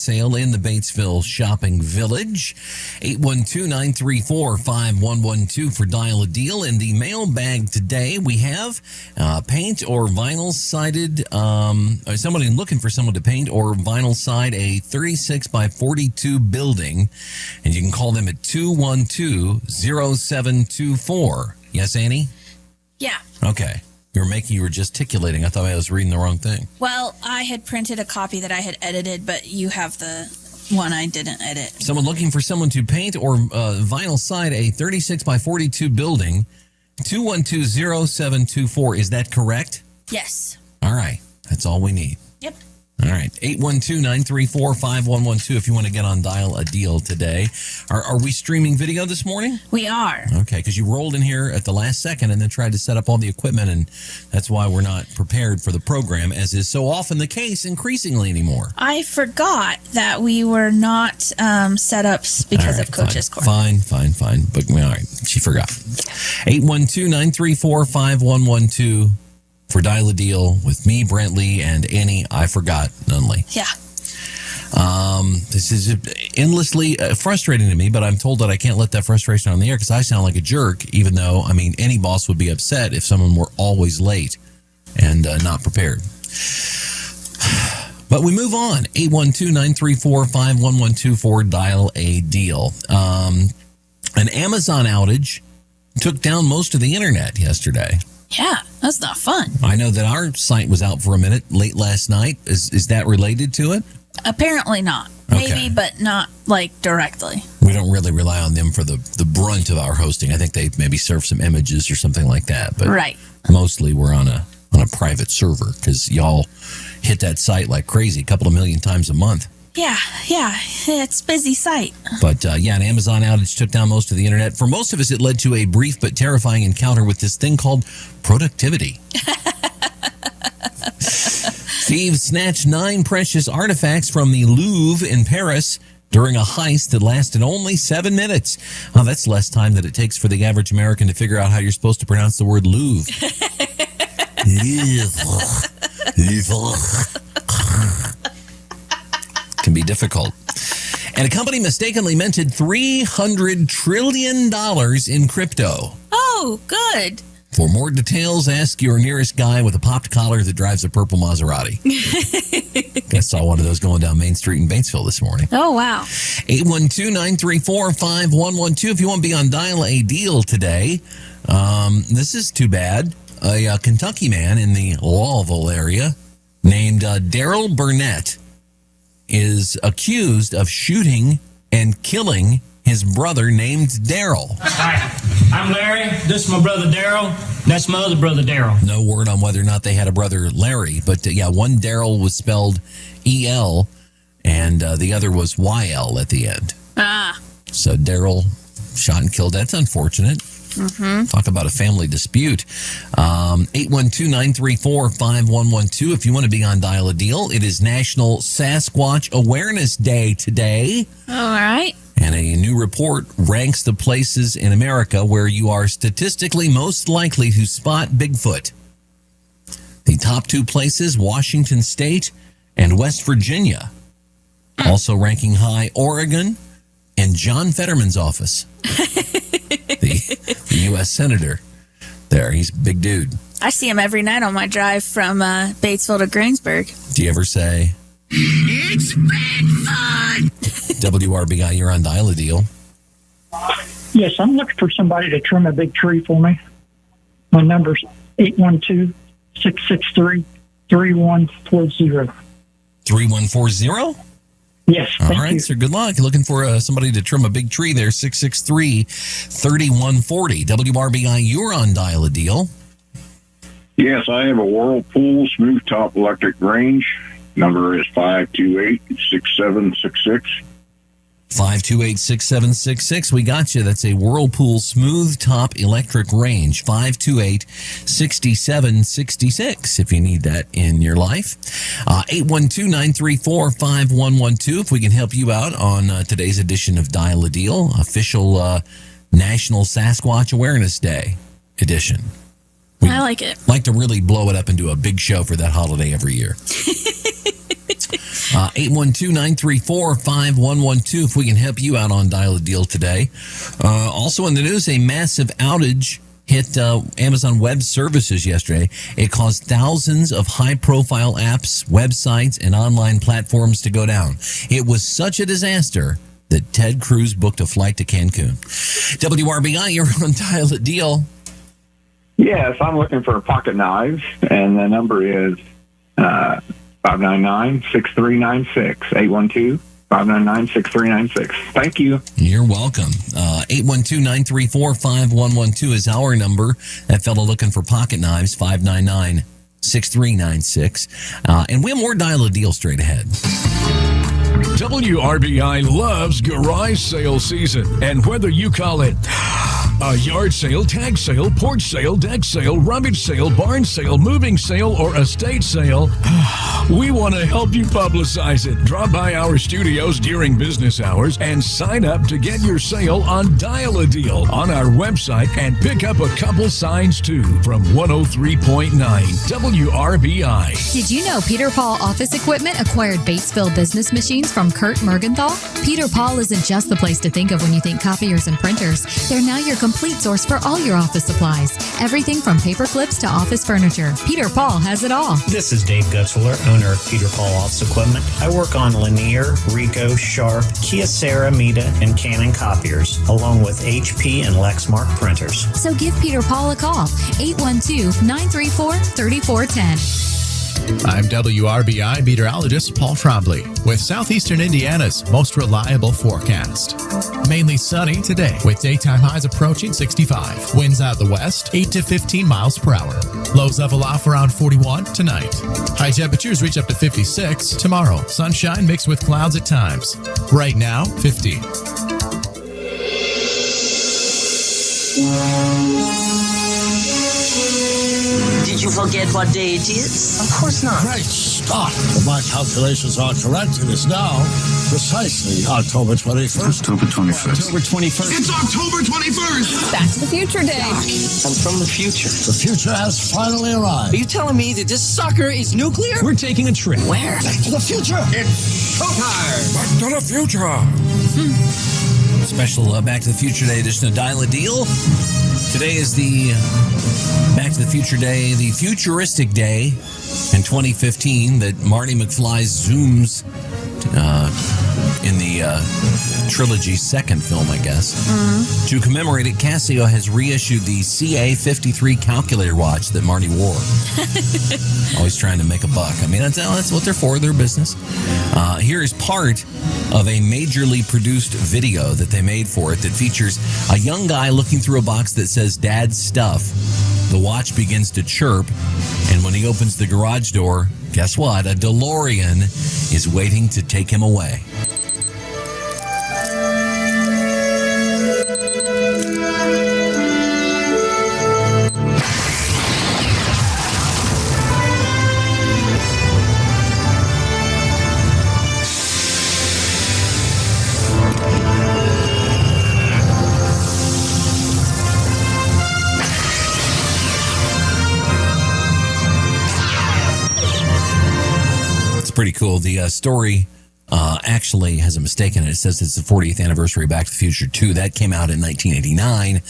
sale in the Batesville Shopping Village. 812-934-5112 for Dial a Deal. In the mailbag today, we have paint or vinyl sided, somebody looking for someone to paint or vinyl side a 36 by 42 building. And you can call them at 212-0724. Yes, Annie? Yeah. Okay. You were gesticulating. I thought I was reading the wrong thing. Well, I had printed a copy that I had edited, but you have the one I didn't edit. Someone looking for someone to paint or vinyl side a 36 by 42 building. 212-0724. Is that correct? Yes. All right. That's all we need. Yep. All right. 812-934-5112 if you want to get on Dial a Deal today. Are we streaming video this morning? We are. Okay, because you rolled in here at the last second and then tried to set up all the equipment, and that's why we're not prepared for the program, as is so often the case increasingly anymore. I forgot that we were not set up because of Coach's Court. Fine. But all right, she forgot. 812-934-5112. For Dial a Deal with me, Brent Lee, and Annie, I forgot, Nunley. Yeah. This is endlessly frustrating to me, but I'm told that I can't let that frustration on the air because I sound like a jerk, even though, any boss would be upset if someone were always late and not prepared. But we move on. 812-934-5112 for Dial a Deal. An Amazon outage took down most of the internet yesterday. Yeah, that's not fun. I know that our site was out for a minute late last night. Is that related to it? Apparently not. Okay. Maybe, but not directly. We don't really rely on them for the brunt of our hosting. I think they maybe serve some images or something like that. But right. Mostly we're on a private server because y'all hit that site like crazy, a couple of million times a month. Yeah, it's a busy site. But an Amazon outage took down most of the internet. For most of us, it led to a brief but terrifying encounter with this thing called productivity. Thieves snatched 9 precious artifacts from the Louvre in Paris during a heist that lasted only 7 minutes. Oh, that's less time than it takes for the average American to figure out how you're supposed to pronounce the word Louvre. Can be difficult. And a company mistakenly minted $300 trillion in crypto. Oh, good. For more details, ask your nearest guy with a popped collar that drives a purple Maserati. I saw one of those going down Main Street in Batesville this morning. Oh, wow. 812-934-5112 if you want to be on Dial a Deal today. This is too bad. A Kentucky man in the Louisville area named Daryl Burnett is accused of shooting and killing his brother named Daryl. Hi, I'm Larry. This is my brother Daryl. That's my other brother Daryl. No word on whether or not they had a brother Larry, but one Daryl was spelled E-L and the other was Y-L at the end. So Daryl shot and killed. That's unfortunate. Mm-hmm. Talk about a family dispute. 812-934-5112 if you want to be on Dial a Deal. It is National Sasquatch Awareness Day today. All right. And a new report ranks the places in America where you are statistically most likely to spot Bigfoot. The top 2 places, Washington State and West Virginia. Also ranking high, Oregon and John Fetterman's office. The U.S. Senator there. He's a big dude. I see him every night on my drive from Batesville to Greensburg. Do you ever say, "It's Bigfoot"? WRBI, you're on Dial a Deal. Yes, I'm looking for somebody to trim a big tree for me. My number's 812-663-3140. 3140? Yes, All right, sir. Good luck. You're looking for somebody to trim a big tree there. 663-3140. WRBI, you're on Dial a Deal. Yes, I have a Whirlpool smooth top electric range. Number is 528-6766. 528-6766. We got you. That's a Whirlpool smooth top electric range. 528-6766 if you need that in your life. 812-934-5112 if we can help you out on today's edition of Dial a Deal, official National Sasquatch Awareness Day edition. I like it. Like to really blow it up into a big show for that holiday every year. 812-934-5112 if we can help you out on Dial a Deal today. Also in the news, a massive outage hit Amazon Web Services yesterday. It caused thousands of high-profile apps, websites, and online platforms to go down. It was such a disaster that Ted Cruz booked a flight to Cancun. WRBI, you're on Dial a Deal. Yes, I'm looking for pocket knives, and the number is 599-6396, 812-599-6396. Thank you. You're welcome. 812-934-5112 is our number. That fellow looking for pocket knives, 599-6396. And we have more Dial a Deal straight ahead. WRBI loves garage sale season, and whether you call it a yard sale, tag sale, porch sale, deck sale, rummage sale, barn sale, moving sale, or estate sale, we want to help you publicize it. Drop by our studios during business hours and sign up to get your sale on Dial a Deal on our website and pick up a couple signs too from 103.9 WRBI. Did you know Peter Paul Office Equipment acquired Batesville business machines from Kurt Mergenthal? Peter Paul isn't just the place to think of when you think copiers and printers. They're now your complete source for all your office supplies. Everything from paper clips to office furniture. Peter Paul has it all. This is Dave Gutzler, owner of Peter Paul Office Equipment. I work on Lanier, Ricoh, Sharp, Kyocera, Mita, and Canon copiers, along with HP and Lexmark printers. So give Peter Paul a call, 812-934-3410. I'm WRBI meteorologist Paul Trombley with Southeastern Indiana's most reliable forecast. Mainly sunny today with daytime highs approaching 65. Winds out the west 8 to 15 miles per hour. Lows level off around 41 tonight. High temperatures reach up to 56 tomorrow. Sunshine mixed with clouds at times. Right now, 50. Did you forget what day it is? Of course not. Great start. If my calculations are correct, it is now precisely October 21st. October 21st. October 21st. It's October 21st. Back to the Future Day. I'm from the future. The future has finally arrived. Are you telling me that this sucker is nuclear? We're taking a trip. Where? Back to the future. It's showtime. Back to the future. Special Back to the Future Day edition of Dial a Deal. Today is the Back to the Future Day, the futuristic day in 2015 that Marty McFly zooms in the trilogy's second film, I guess. Mm-hmm. To commemorate it, Casio has reissued the CA53 calculator watch that Marty wore. Always trying to make a buck. I mean, that's what they're for, their business. Here is part of a majorly produced video that they made for it that features a young guy looking through a box that says Dad's Stuff. The watch begins to chirp, and when he opens the garage door, guess what? A DeLorean is waiting to take him away. Pretty cool. The story actually has a mistake in it. It says it's the 40th anniversary of Back to the Future 2. That came out in 1989.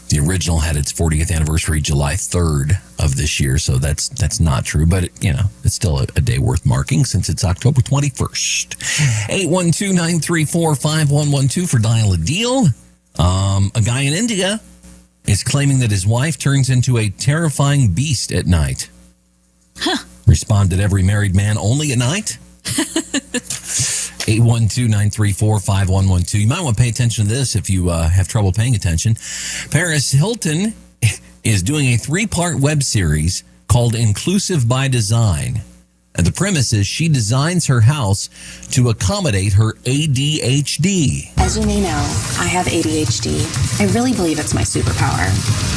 The original had its 40th anniversary July 3rd of this year, so that's not true. But, it's still a day worth marking since it's October 21st. 812-934-5112 for Dial a Deal. A guy in India is claiming that his wife turns into a terrifying beast at night. Huh. Respond, did every married man only at night? 812-934-5112. You might want to pay attention to this if you have trouble paying attention. Paris Hilton is doing a 3-part web series called Inclusive by Design. And the premise is she designs her house to accommodate her ADHD. As you may know, I have ADHD. I really believe it's my superpower,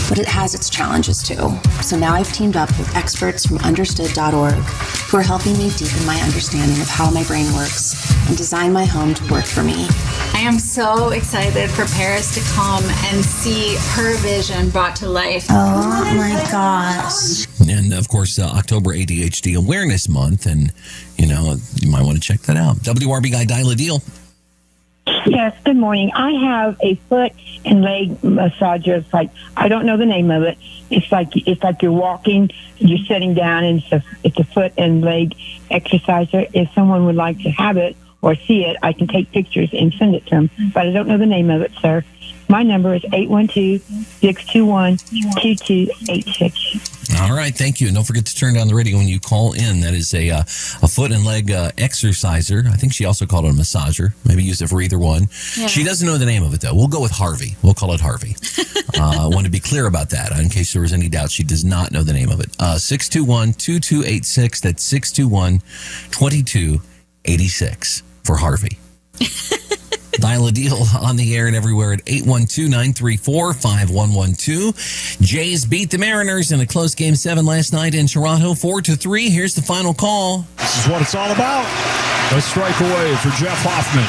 but it has its challenges too. So now I've teamed up with experts from understood.org who are helping me deepen my understanding of how my brain works and design my home to work for me. I am so excited for Paris to come and see her vision brought to life. Oh my gosh. And of course, October ADHD Awareness Month, and you might want to check that out. WRB Guy, dial a deal. Yes, good morning. I have a foot and leg massager. It's like, I don't know the name of it. It's like you're walking, you're sitting down, and it's a foot and leg exerciser. If someone would like to have it or see it, I can take pictures and send it to them. But I don't know the name of it, sir. My number is 812-621-2286. All right, thank you. And don't forget to turn down the radio when you call in. That is a foot and leg exerciser. I think she also called it a massager. Maybe use it for either one. Yeah. She doesn't know the name of it, though. We'll go with Harvey. We'll call it Harvey. I want to be clear about that in case there was any doubt. She does not know the name of it. 621-2286. That's 621-2286 for Harvey. Dial a deal on the air and everywhere at 812-934-5112. Jays beat the Mariners in a close Game 7 last night in Toronto, 4-3. Here's the final call. This is what it's all about. A strike away for Jeff Hoffman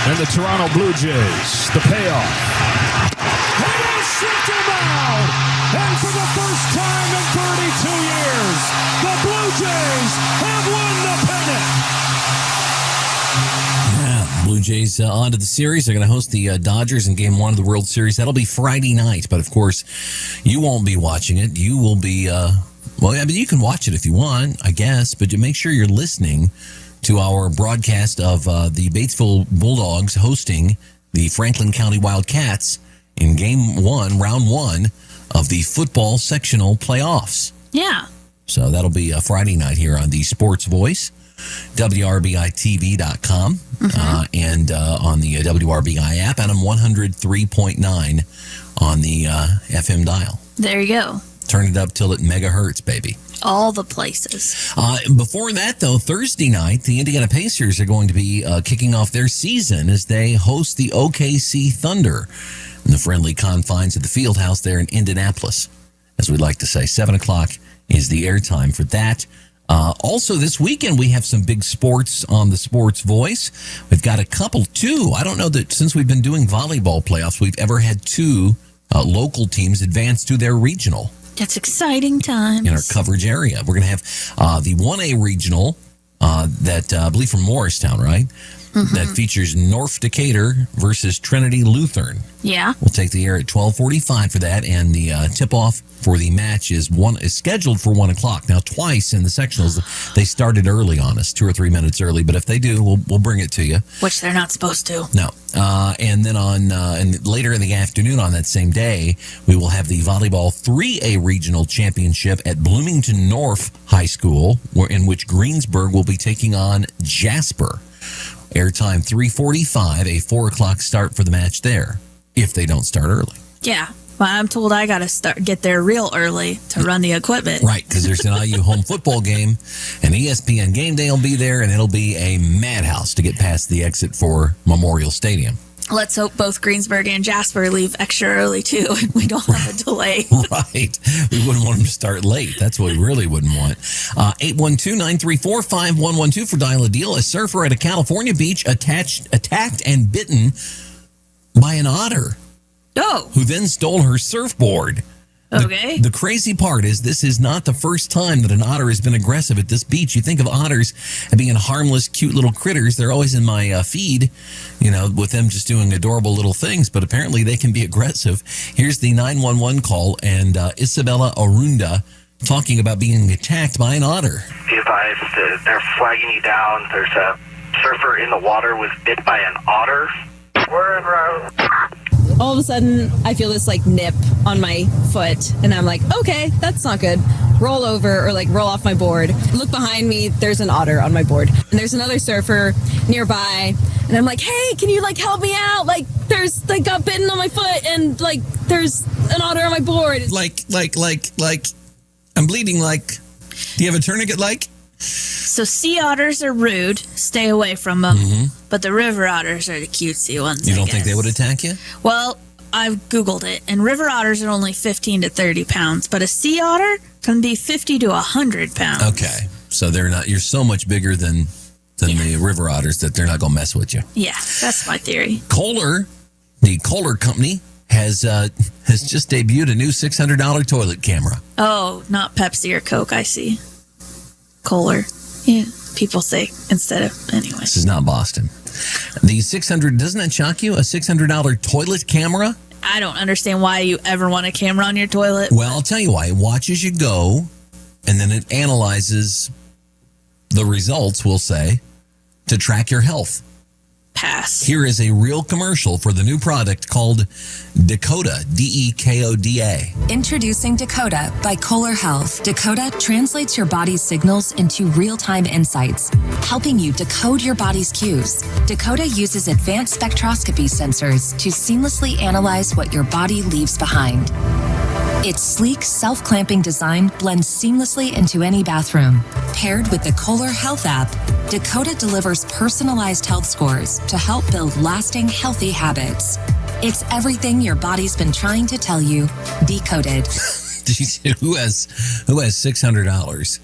and the Toronto Blue Jays. The payoff. And they shift him out. And for the first time in 32 years, the Blue Jays have won the pennant. Blue Jays on to the series. They're going to host the Dodgers in Game 1 of the World Series. That'll be Friday night, but of course, you won't be watching it. You will be, you can watch it if you want, I guess, but you make sure you're listening to our broadcast of the Batesville Bulldogs hosting the Franklin County Wildcats in Game 1, Round 1 of the football sectional playoffs. Yeah. So that'll be Friday night here on the Sports Voice. WRBI-TV.com and on the WRBI app, and I'm 103.9 on the FM dial. There you go. Turn it up till it megahertz, baby. All the places. Before that, though, Thursday night, the Indiana Pacers are going to be kicking off their season as they host the OKC Thunder in the friendly confines of the Fieldhouse there in Indianapolis. As we like to say, 7 o'clock is the airtime for that. Also, this weekend, we have some big sports on the Sports Voice. We've got a couple, too. I don't know that since we've been doing volleyball playoffs, we've ever had two local teams advance to their regional. That's exciting times. In our coverage area. We're going to have the 1A regional that I believe from Morristown, right? Mm-hmm. That features North Decatur versus Trinity Lutheran. Yeah. We'll take the air at 12:45 for that, and the tip-off for the match is scheduled for 1 o'clock. Now, twice in the sectionals, they started early on us, 2 or 3 minutes early, but if they do, we'll bring it to you. Which they're not supposed to. No. And then and later in the afternoon on that same day, we will have the volleyball 3A regional championship at Bloomington North High School, in which Greensburg will be taking on Jasper. Airtime 3:45, a 4 o'clock start for the match there, if they don't start early. Yeah. Well, I'm told I got to get there real early to run the equipment. Right, because there's an IU home football game, and ESPN Game Day will be there, and it'll be a madhouse to get past the exit for Memorial Stadium. Let's hope both Greensburg and Jasper leave extra early, too, and we don't have a delay. Right. We wouldn't want them to start late. That's what we really wouldn't want. 812-934-5112 for Dial a Deal. A surfer at a California beach attacked and bitten by an otter. Oh. Who then stole her surfboard. Okay. The crazy part is this is not the first time that an otter has been aggressive at this beach. You think of otters as being harmless, cute little critters. They're always in my feed, with them just doing adorable little things, but apparently they can be aggressive. Here's the 911 call, and Isabella Arunda talking about being attacked by an otter. Be advised, they're flagging you down. There's a surfer in the water was bit by an otter. All of a sudden, I feel this nip on my foot, and I'm like, okay, that's not good. Roll over or roll off my board. Look behind me, there's an otter on my board, and there's another surfer nearby, and I'm like, hey, can you help me out? There's got bitten on my foot, and there's an otter on my board. I'm bleeding. Do you have a tourniquet? So sea otters are rude. Stay away from them. Mm-hmm. But the river otters are the cutesy ones. You don't think they would attack you? Well, I've Googled it, and river otters are only 15 to 30 pounds, but a sea otter can be 50 to 100 pounds. Okay. So they're not. You're so much bigger than than the river otters, that they're not going to mess with you. Yeah, that's my theory. Kohler, the Kohler company, has just debuted a new $600 toilet camera. Oh, not Pepsi or Coke, I see. Kohler. Yeah, people say instead of, anyway. This is not Boston. The $600, doesn't that shock you? A $600 toilet camera? I don't understand why you ever want a camera on your toilet. Well, I'll tell you why. It watches you go, and then it analyzes the results, we'll say, to track your health. Pass. Here is a real commercial for the new product called Dakota, Dekoda. Introducing Dakota by Kohler Health. Dakota translates your body's signals into real-time insights, helping you decode your body's cues. Dakota uses advanced spectroscopy sensors to seamlessly analyze what your body leaves behind. Its sleek, self-clamping design blends seamlessly into any bathroom. Paired with the Kohler Health app, Dakota delivers personalized health scores to help build lasting, healthy habits. It's everything your body's been trying to tell you, decoded. Who has $600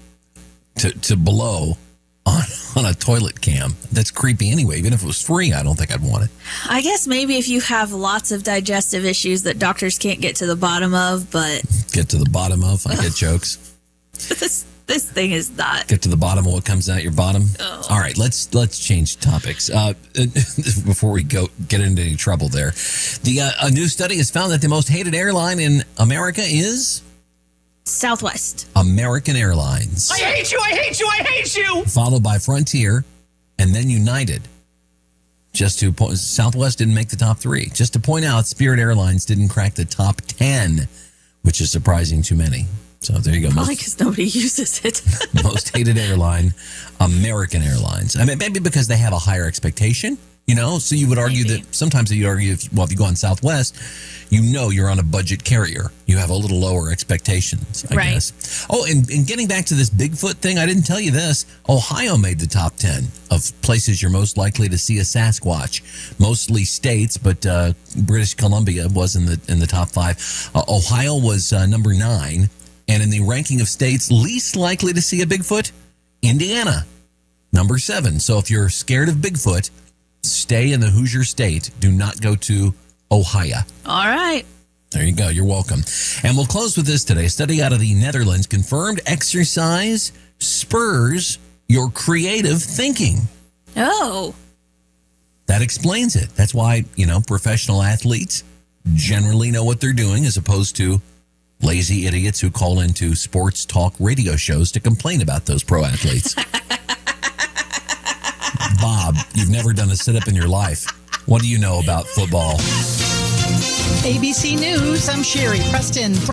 to blow on a toilet cam? That's creepy anyway. Even if it was free, I don't think I'd want it. I guess maybe if you have lots of digestive issues that doctors can't get to the bottom of, but... Get to the bottom of? I get jokes. This thing is not... Get to the bottom of what comes out your bottom? Oh. All right, let's change topics before we get into any trouble there. A new study has found that the most hated airline in America is... Southwest. American Airlines. I hate you, I hate you, I hate you! Followed by Frontier, and then United. Southwest didn't make the top 3. Just to point out, Spirit Airlines didn't crack the top 10, which is surprising to many. So there you go. Probably because nobody uses it. Most hated airline, American Airlines. I mean, maybe because they have a higher expectation, so you would argue that sometimes you argue if you go on Southwest, you're on a budget carrier. You have a little lower expectations, I guess. Oh, and getting back to this Bigfoot thing, I didn't tell you this. Ohio made the top 10 of places you're most likely to see a Sasquatch. Mostly states, but British Columbia was in the top 5. Ohio was number 9. And in the ranking of states least likely to see a Bigfoot, Indiana, number 7. So if you're scared of Bigfoot, stay in the Hoosier state. Do not go to Ohio. All right. There you go. You're welcome. And we'll close with this today. A study out of the Netherlands confirmed exercise spurs your creative thinking. Oh. That explains it. That's why, professional athletes generally know what they're doing as opposed to lazy idiots who call into sports talk radio shows to complain about those pro athletes. Bob, you've never done a sit-up in your life. What do you know about football? ABC News, I'm Sherry Preston.